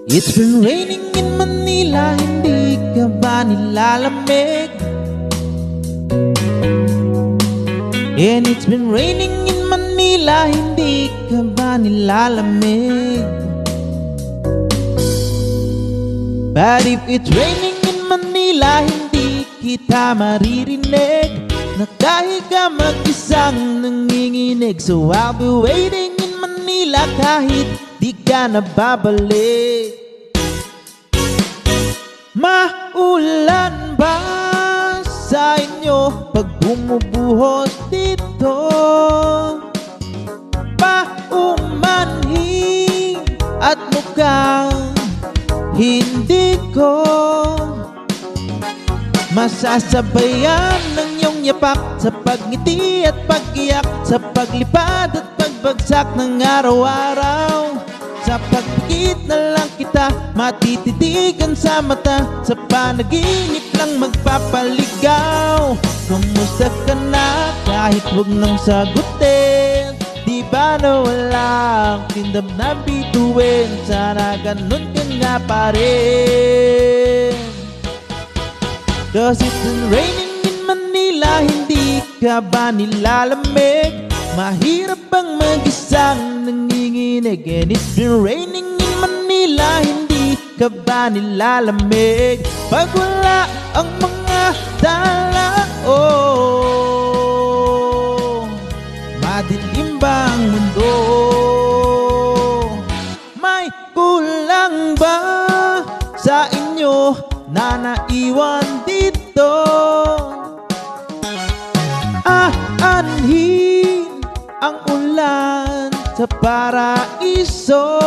It's been raining in Manila, hindi ka ba nilalamig? And it's been raining in Manila, hindi ka ba nilalamig? But if it's raining in Manila, hindi kita maririnig, nakahiga mag-isang nanginginig. So I'll be waiting in Manila kahit di ka na babalik. Maulan ba sa inyo pag bumubuhos dito? Paumanhin at mukhang hindi ko masasabayan ng iyong yapak sa pagngiti at pag-iyak, sa paglipad at pagbagsak ng araw-araw. Sa pagpikit na lang kita matititigan sa mata, sa panaginip lang magpapaligaw. Kamusta ka na kahit huwag nang sagutin? Di ba na walang tindam na bituin? Sana ganun ka nga pa rin. Cause it's been raining in Manila, hindi ka ba nilalamig? Mahirap bang mag-isang nanginginig? And it's been raining in Manila, hindi ka ba nilalamig? Pag wala ang mga tala, oh, madilim ba ang mundo? May kulang ba sa inyo na naiwan dito? Aanhin ang ulan sa paraiso.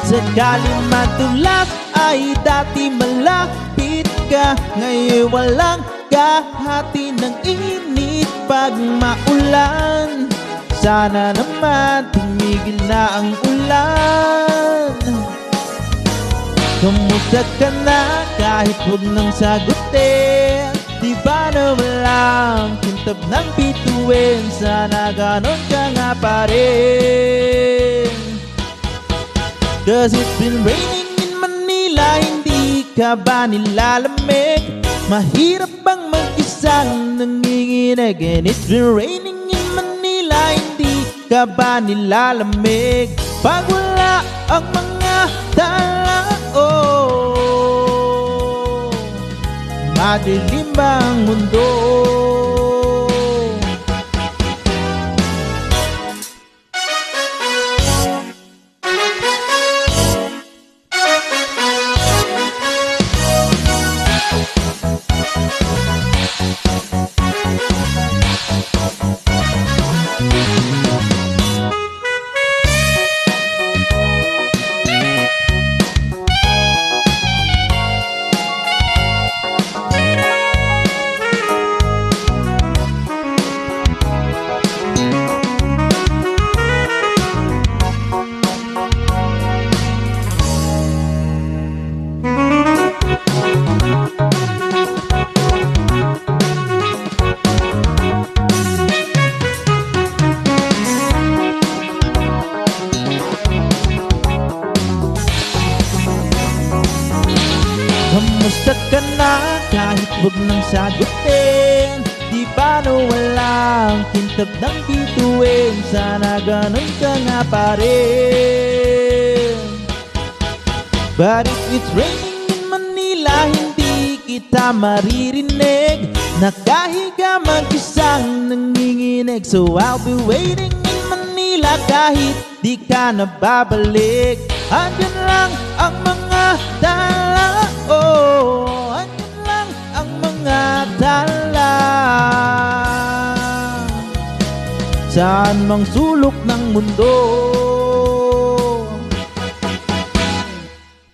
Sakaling madulas ay dati malapit ka, ngayon walang kahati ng init pag maulan. Sana naman tumigil na ang ulan. Kamusta ka na kahit huwag nang sagutin? Di ba na walang kintab ng bituin? Sana ganon ka nga pa rin. Cause it's been raining in Manila, hindi ka ba nilalamig? Mahirap bang mag-isang nanginginig? And it's been raining in Manila, hindi ka ba nilalamig? Pag wala ang mga tala, oh, madilim ba ang mundo? Kamusta ka na kahit huwag nang sagutin? Di ba na walang kintab ng bituin? Sana ganon ka nga pa rin. But if it's raining in Manila, hindi kita maririnig, nakahiga mag-isang nanginginig. So I'll be waiting in Manila kahit di ka na babalik. Andyan lang ang mga tala, oh, andyan lang ang mga tala. Saan mang sulok ng mundo,